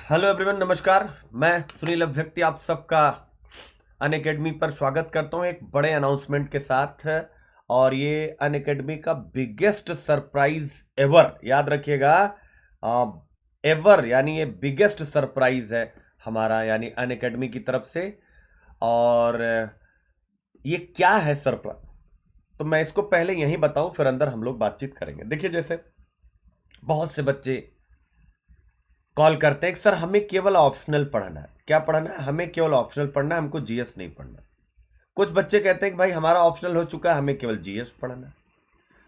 Hello everyone, नमस्कार। मैं सुनील अभ्यक्ति आप सबका अनअकैडमी पर स्वागत करता हूं एक बड़े अनाउंसमेंट के साथ। और ये अनअकैडमी का बिगेस्ट सरप्राइज एवर, याद रखिएगा, एवर यानी ये बिगेस्ट सरप्राइज है हमारा, यानी अनअकैडमी की तरफ से। और ये क्या है सरप्राइज, तो मैं इसको पहले यहीं बताऊं, फिर अंदर हम लोग बातचीत करेंगे। देखिए, जैसे बहुत से बच्चे कॉल करते हैं कि सर हमें केवल ऑप्शनल पढ़ना है। क्या पढ़ना है? हमें केवल ऑप्शनल पढ़ना है, हमको जीएस नहीं पढ़ना। कुछ बच्चे कहते हैं कि भाई हमारा ऑप्शनल हो चुका है, हमें केवल जीएस पढ़ना है।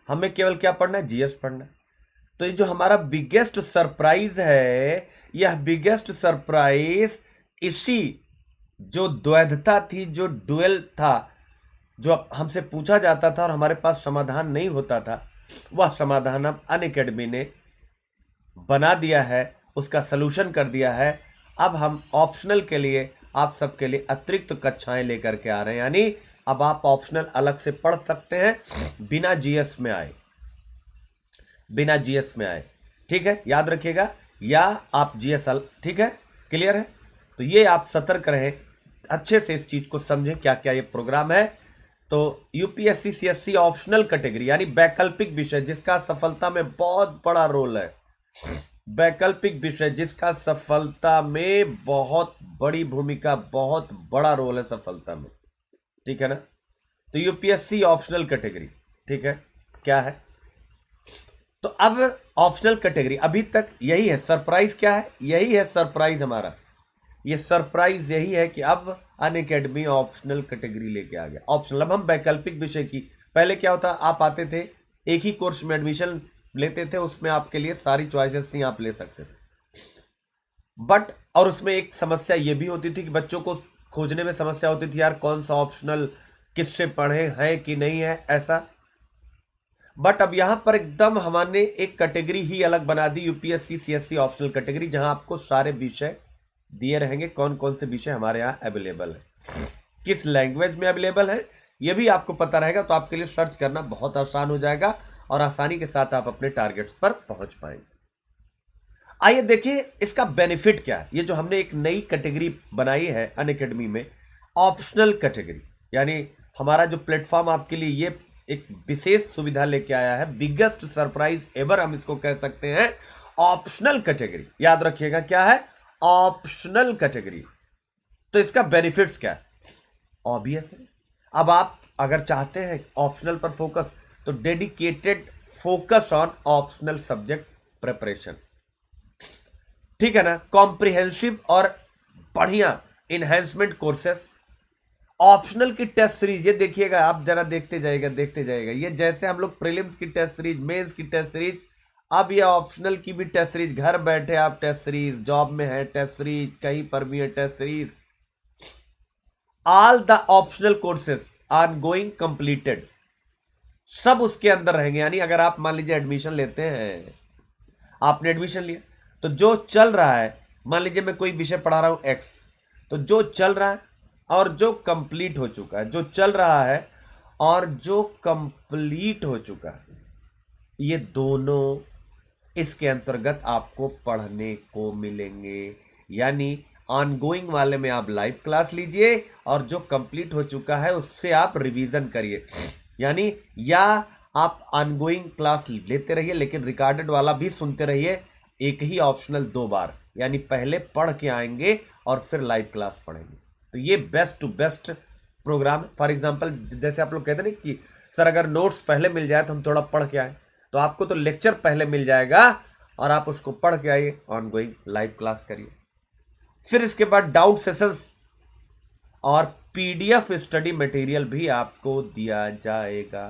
हमें केवल क्या पढ़ना है? जीएस पढ़ना है। तो ये जो हमारा बिगेस्ट सरप्राइज है, यह बिगेस्ट सरप्राइज इसी जो द्वैधता थी, जो डुएल था, जो हमसे पूछा जाता था और हमारे पास समाधान नहीं होता था, वह समाधान अब अनअकैडमी ने बना दिया है, उसका सलूशन कर दिया है। अब हम ऑप्शनल के लिए आप सबके लिए अतिरिक्त कक्षाएं लेकर के आ रहे हैं, यानी अब आप ऑप्शनल अलग से पढ़ सकते हैं बिना जीएस में आए, बिना जीएस में आए। ठीक है, याद रखिएगा, या आप जीएस ठीक है, क्लियर है? तो ये आप सतर्क रहें, अच्छे से इस चीज को समझें क्या क्या ये प्रोग्राम है। तो यूपीएससी सीएससी ऑप्शनल कैटेगरी यानी वैकल्पिक विषय जिसका सफलता में बहुत बड़ा रोल है, वैकल्पिक विषय जिसका सफलता में बहुत बड़ी भूमिका, बहुत बड़ा रोल है सफलता में। ठीक है ना? तो यूपीएससी ऑप्शनल कैटेगरी, ठीक है, क्या है? तो अब ऑप्शनल कैटेगरी अभी तक यही है। सरप्राइज क्या है? यही है सरप्राइज हमारा। ये सरप्राइज यही है कि अब अनअकैडमी ऑप्शनल कैटेगरी लेके आ गया। ऑप्शनल, अब हम वैकल्पिक विषय की, पहले क्या होता, आप आते थे एक ही कोर्स में एडमिशन लेते थे, उसमें आपके लिए सारी चॉइसेस थी, आप ले सकते थे। बट और उसमें एक समस्या ये भी होती थी कि बच्चों को खोजने में समस्या होती थी, यार कौन सा ऑप्शनल किससे पढ़े, है कि नहीं है, ऐसा। बट अब यहां पर एकदम हमने एक कैटेगरी ही अलग बना दी, यूपीएससी सीएससी ऑप्शनल कैटेगरी, जहां आपको सारे विषय दिए रहेंगे, कौन कौन से विषय हमारे यहाँ अवेलेबल है, किस लैंग्वेज में अवेलेबल है, यह भी आपको पता रहेगा। तो आपके लिए सर्च करना बहुत आसान हो जाएगा और आसानी के साथ आप अपने टारगेट्स पर पहुंच पाएंगे। आइए देखिए इसका बेनिफिट क्या है। ये जो हमने एक नई कैटेगरी बनाई है अनअकैडमी में, ऑप्शनल कैटेगरी, यानी हमारा जो प्लेटफॉर्म आपके लिए ये एक विशेष सुविधा लेके आया है, बिगेस्ट सरप्राइज एवर हम इसको कह सकते हैं, ऑप्शनल कैटेगरी। याद रखिएगा क्या है? Optional category. तो इसका बेनिफिट्स क्या है? ऑब्वियस है, अब आप अगर चाहते हैं ऑप्शनल पर फोकस, तो dedicated focus on optional subject preparation, ठीक है ना, कॉम्प्रिहेंसिव और बढ़िया इनहेंसमेंट कोर्सेस, ऑप्शनल की टेस्ट सीरीज। ये देखिएगा, आप जरा देखते जाइएगा, देखते जाइएगा, ये जैसे हम लोग प्रीलिम्स की टेस्ट सीरीज, मेंस की टेस्ट सीरीज, अब ये ऑप्शनल की भी टेस्ट सीरीज। घर बैठे आप टेस्ट सीरीज, जॉब में है टेस्ट सीरीज, कहीं पर भी है test series, all the optional courses are going completed, सब उसके अंदर रहेंगे। यानी अगर आप मान लीजिए एडमिशन लेते हैं, आपने एडमिशन लिया, तो जो चल रहा है, मान लीजिए मैं कोई विषय पढ़ा रहा हूं एक्स, तो जो चल रहा है और जो कंप्लीट हो चुका है, जो चल रहा है और जो कंप्लीट हो चुका है, ये दोनों इसके अंतर्गत आपको पढ़ने को मिलेंगे। यानी ऑनगोइंग वाले में आप लाइव क्लास लीजिए और जो कंप्लीट हो चुका है उससे आप रिवीजन करिए। यानी या आप ऑनगोइंग क्लास लेते रहिए लेकिन रिकॉर्डेड वाला भी सुनते रहिए, एक ही ऑप्शनल दो बार, यानी पहले पढ़ के आएंगे और फिर लाइव क्लास पढ़ेंगे। तो ये best to best program. For example, जैसे आप लोग कहते हैं ना कि सर अगर नोट्स पहले मिल जाए तो हम थोड़ा पढ़ के आए, तो आपको तो लेक्चर पहले मिल जाएगा और आप उसको पढ़ के आइए, ऑनगोइंग लाइव क्लास करिए। फिर इसके बाद डाउट सेशंस और पीडीएफ स्टडी मटेरियल भी आपको दिया जाएगा।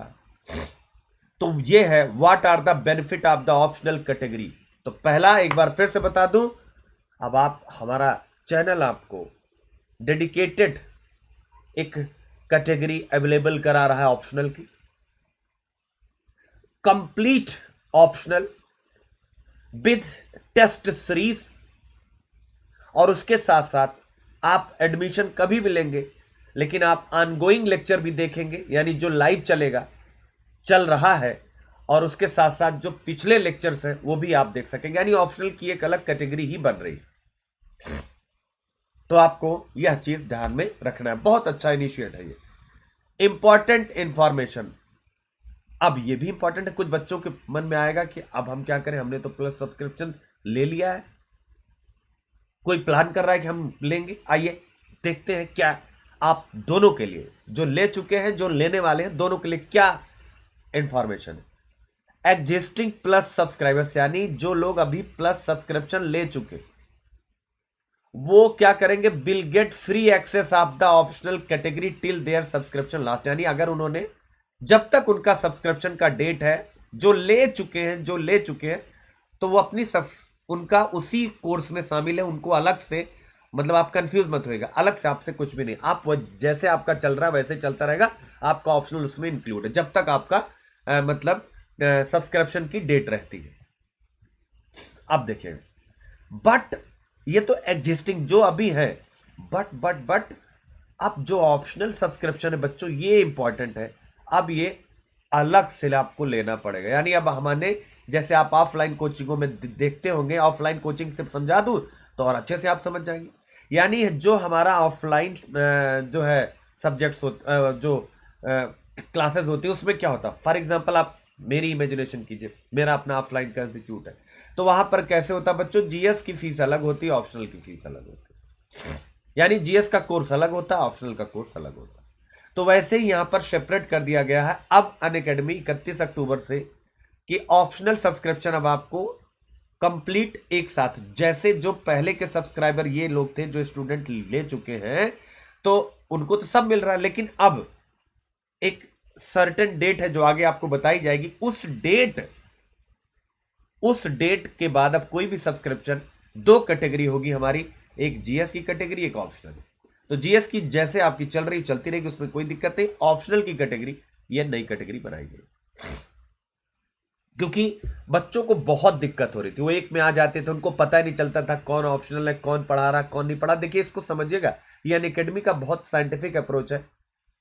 तो ये है what are the benefit of the optional category. तो पहला, एक बार फिर से बता दूं, अब आप हमारा चैनल आपको डेडिकेटेड एक कैटेगरी अवेलेबल करा रहा है ऑप्शनल की, complete optional with test series, और उसके साथ साथ आप एडमिशन कभी भी लेंगे लेकिन आप ऑनगोइंग लेक्चर भी देखेंगे, यानी जो लाइव चलेगा, चल रहा है, और उसके साथ साथ जो पिछले लेक्चर्स हैं वो भी आप देख सकेंगे। यानी ऑप्शनल की एक अलग कैटेगरी ही बन रही है। तो आपको यह चीज ध्यान में रखना है। बहुत अच्छा इनिशिएट है ये। इंपॉर्टेंट इंफॉर्मेशन, अब ये भी इंपॉर्टेंट है। कुछ बच्चों के मन में आएगा कि अब हम क्या करें, हमने तो प्लस सब्सक्रिप्शन ले लिया है, कोई प्लान कर रहा है कि हम लेंगे। आइए देखते हैं क्या आप दोनों के लिए, जो ले चुके हैं जो लेने वाले हैं, दोनों के लिए क्या इंफॉर्मेशन है। एग्जिस्टिंग प्लस सब्सक्राइबर्स, यानी जो लोग अभी प्लस सब्सक्रिप्शन ले चुके, वो क्या करेंगे, will get free access of the optional category till their subscription last. यानी अगर उन्होंने, जब तक उनका सब्सक्रिप्शन का डेट है, जो ले चुके हैं तो वो अपनी उनका उसी कोर्स में शामिल है, उनको अलग से, मतलब आप कंफ्यूज मत होइएगा, अलग से आपसे कुछ भी नहीं, आप वो जैसे आपका चल रहा है वैसे चलता रहेगा, आपका ऑप्शनल उसमें इंक्लूड है जब तक आपका मतलब सब्सक्रिप्शन की डेट रहती है। अब देखिए, बट ये तो एग्जिस्टिंग जो अभी है, बट अब जो ऑप्शनल सब्सक्रिप्शन है बच्चों, ये इंपॉर्टेंट है, अब ये अलग से आपको लेना पड़ेगा। यानी अब हमने, जैसे आप ऑफलाइन कोचिंगों में देखते होंगे, ऑफलाइन कोचिंग से समझा दूं तो और अच्छे से आप समझ जाएंगे। यानी जो हमारा ऑफलाइन जो है सब्जेक्ट्स जो क्लासेस होती है, उसमें क्या होता है, फॉर एग्जांपल आप मेरी इमेजिनेशन कीजिए, मेरा अपना ऑफलाइन का इंस्टीट्यूट है, तो वहां पर कैसे होता है बच्चों, जीएस की फीस अलग होती है, ऑप्शनल की फीस अलग होती है। यानी जीएस का कोर्स अलग होता है, ऑप्शनल का कोर्स अलग होता है। तो वैसे ही यहां पर सेपरेट कर दिया गया है अब अनअकैडमी 31 अक्टूबर से, कि ऑप्शनल सब्सक्रिप्शन अब आपको कंप्लीट एक साथ, जैसे जो पहले के सब्सक्राइबर ये लोग थे जो स्टूडेंट ले चुके हैं, तो उनको तो सब मिल रहा है, लेकिन अब एक सर्टेन डेट है जो आगे आपको बताई जाएगी, उस डेट के बाद अब कोई भी सब्सक्रिप्शन, दो कैटेगरी होगी हमारी, एक जीएस की कैटेगरी, एक ऑप्शनल। तो जीएस की जैसे आपकी चल रही चलती रहेगी, उसमें कोई दिक्कत नहीं। ऑप्शनल की कैटेगरी, ये नई कैटेगरी बनाई गई, क्योंकि बच्चों को बहुत दिक्कत हो रही थी, वो एक में आ जाते थे, उनको पता ही नहीं चलता था कौन ऑप्शनल है, कौन पढ़ा रहा, कौन नहीं पढ़ा। देखिए इसको समझिएगा, ये अनअकैडमी का बहुत साइंटिफिक अप्रोच है,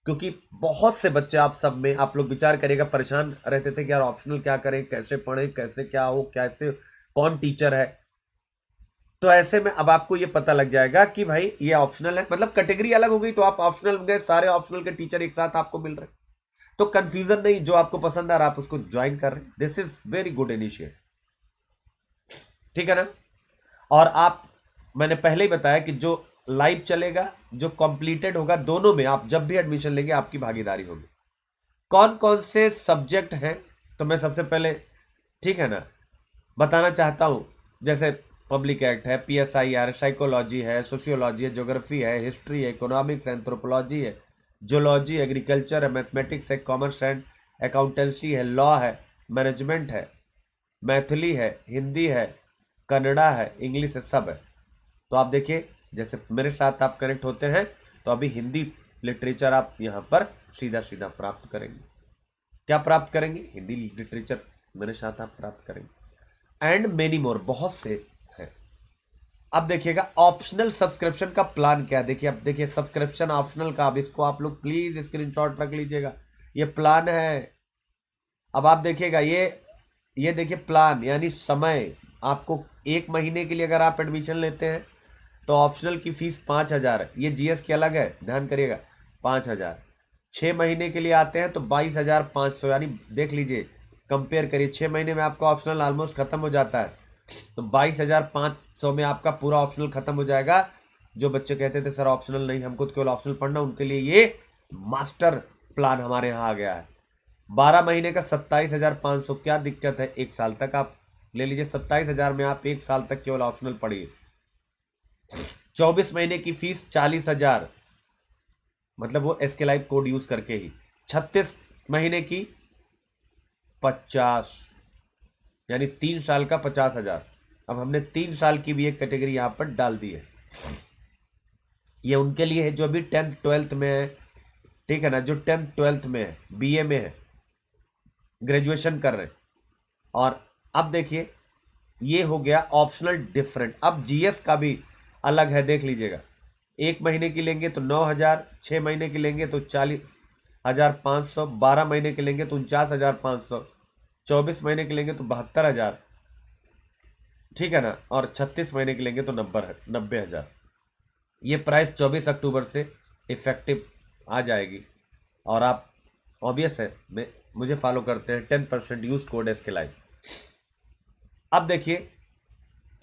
क्योंकि बहुत से बच्चे आप सब में, आप लोग विचार करिएगा, परेशान रहते थे कि यार ऑप्शनल क्या करें, कैसे पढ़ें, कैसे क्या हो, कैसे कौन टीचर है। तो ऐसे में अब आपको ये पता लग जाएगा कि भाई ये ऑप्शनल है, मतलब कैटेगरी अलग हो गई, तो आप ऑप्शनल गए, सारे ऑप्शनल के टीचर एक साथ आपको मिल रहे हैं, तो कंफ्यूजन नहीं, जो आपको पसंद आ रहा आप उसको ज्वाइन कर रहे हैं। This is very good initiative, ठीक है ना। और आप, मैंने पहले ही बताया कि जो लाइव चलेगा, जो कंप्लीटेड होगा, दोनों में आप जब भी एडमिशन लेंगे आपकी भागीदारी होगी। कौन कौन से सब्जेक्ट हैं, तो मैं सबसे पहले, ठीक है ना, बताना चाहता हूं। जैसे पब्लिक एक्ट है, पीएसआईआर, साइकोलॉजी है, सोशियोलॉजी है, ज्योग्राफी है, हिस्ट्री है, इकोनॉमिक्स है, एंथ्रोपोलॉजी है, जोलॉजी, एग्रीकल्चर है, मैथमेटिक्स है, कॉमर्स एंड अकाउंटेंसी है, लॉ है, मैनेजमेंट है, मैथिली है, हिंदी है, कन्नड़ा है, इंग्लिश है, सब है। तो आप देखिए, जैसे मेरे साथ आप कनेक्ट होते हैं, तो अभी हिंदी लिटरेचर आप यहाँ पर सीधा सीधा प्राप्त करेंगे। क्या प्राप्त करेंगे, हिंदी लिटरेचर मेरे साथ आप प्राप्त करेंगे, एंड मेनी मोर, बहुत से हैं। अब देखिएगा ऑप्शनल सब्सक्रिप्शन का प्लान क्या है। देखिए, अब देखिए सब्सक्रिप्शन ऑप्शनल का, अब इसको आप लोग प्लीज स्क्रीनशॉट रख लीजिएगा, ये प्लान है। अब आप देखिएगा, ये देखिए प्लान, यानी समय। आपको एक महीने के लिए अगर आप एडमिशन लेते हैं तो ऑप्शनल की फीस 5,000 है, ये जीएस की अलग है, ध्यान करिएगा, 5,000। 6 महीने के लिए आते हैं तो 22,500, यानी देख लीजिए, कंपेयर करिए, 6 महीने में आपका ऑप्शनल ऑलमोस्ट खत्म हो जाता है, तो 22,500 में आपका पूरा ऑप्शनल खत्म हो जाएगा। जो बच्चे कहते थे सर ऑप्शनल नहीं, हमको तो केवल ऑप्शनल पढ़ना, उनके लिए ये मास्टर प्लान हमारे यहाँ आ गया है। 12 महीने का 27,500, क्या दिक्कत है, एक साल तक आप ले लीजिए, 27,000 में आप एक साल तक केवल ऑप्शनल पढ़िए। 24 महीने की फीस 40,000, मतलब वो एसके लाइव कोड यूज करके ही। 36 महीने की 50, यानी 3 साल का 50,000। अब हमने 3 साल की भी एक कैटेगरी यहां पर डाल दी है, ये उनके लिए है जो अभी 10th 12th में है, ठीक है ना, जो 10th 12th में है, बीए में है, ग्रेजुएशन कर रहे हैं। और अब देखिए, ये हो गया ऑप्शनल डिफरेंट। अब जीएस का भी अलग है, देख लीजिएगा, 1 महीने की लेंगे तो 9,000, 6 महीने की लेंगे तो 40,500, 12 महीने के लेंगे तो 49,500, 24 महीने के लेंगे तो 72,000, ठीक है ना, और 36 महीने के लेंगे तो 90,000। ये प्राइस 24 अक्टूबर से इफेक्टिव आ जाएगी। और आप ऑब्वियस है मुझे फॉलो करते हैं, 10% यूज कोड SK लाइव। अब देखिए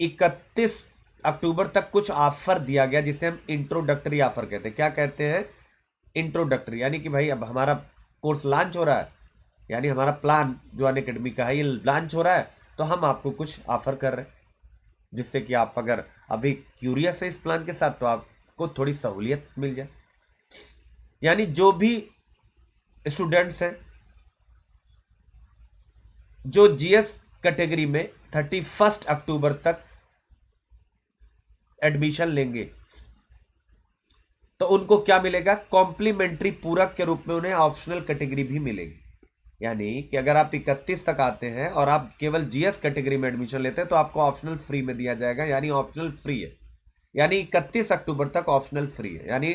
31 अक्टूबर तक कुछ ऑफर दिया गया जिसे हम इंट्रोडक्टरी ऑफर कहते हैं। क्या कहते हैं? इंट्रोडक्टरी, यानी कि भाई अब हमारा कोर्स लॉन्च हो रहा है, यानी हमारा प्लान जो अनअकैडमी का है ये लॉन्च हो रहा है, तो हम आपको कुछ ऑफर कर रहे हैं जिससे कि आप अगर अभी क्यूरियस है इस प्लान के साथ तो आपको थोड़ी सहूलियत मिल जाए। यानी जो भी स्टूडेंट्स हैं जो GS कैटेगरी में 31 अक्टूबर तक एडमिशन लेंगे तो उनको क्या मिलेगा? कॉम्प्लीमेंट्री पूरक के रूप में उन्हें ऑप्शनल कैटेगरी भी मिलेगी। यानी कि अगर आप 31 तक आते हैं और आप केवल GS कैटेगरी में एडमिशन लेते हैं तो आपको ऑप्शनल फ्री में दिया जाएगा, यानी ऑप्शनल फ्री है। यानी 31 अक्टूबर तक ऑप्शनल फ्री है, यानी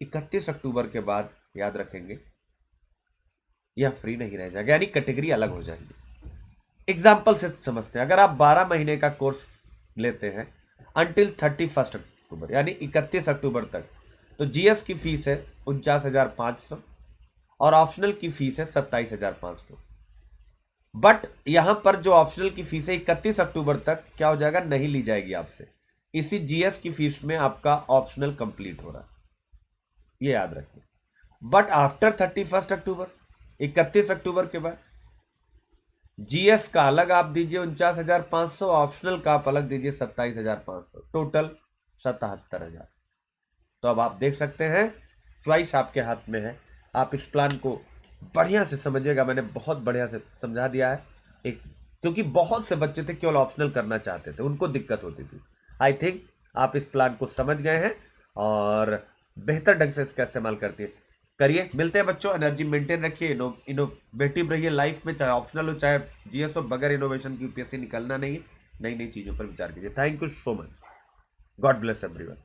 31 अक्टूबर के बाद याद रखेंगे यह फ्री नहीं रह जाएगा, यानी कैटेगरी अलग हो जाएगी। एग्जाम्पल से समझते हैं, अगर आप 12 महीने का कोर्स लेते हैं अंटिल 31 अक्टूबर यानी 31 अक्टूबर तक, तो GS की फीस है 49,500 और ऑप्शनल की फीस है 27,500। बट यहां पर जो ऑप्शनल की फीस है 31 अक्टूबर तक क्या हो जाएगा? नहीं ली जाएगी आपसे। इसी GS की फीस में आपका ऑप्शनल कंप्लीट हो रहा है, ये याद रखिए। बट आफ्टर 31 अक्टूबर 31 अक्टूबर के बाद GS का अलग आप दीजिए 49,500, ऑप्शनल का आप अलग दीजिए 27,500, टोटल 77,000। तो अब आप देख सकते हैं चॉइस आपके हाथ में है। आप इस प्लान को बढ़िया से समझिएगा, मैंने बहुत बढ़िया से समझा दिया है क्योंकि बहुत से बच्चे थे केवल ऑप्शनल करना चाहते थे, उनको दिक्कत होती थी। आई थिंक आप इस प्लान को समझ गए हैं और बेहतर ढंग से इसका इस्तेमाल करिए। मिलते हैं बच्चों, एनर्जी मेंटेन रखिए, इनोवेटिव रहिए लाइफ में, चाहे ऑप्शनल हो चाहे GS हो। बगैर इनोवेशन की UPSC निकलना नहीं है। नई नई चीजों पर विचार कीजिए। Thank you so much. God bless everyone.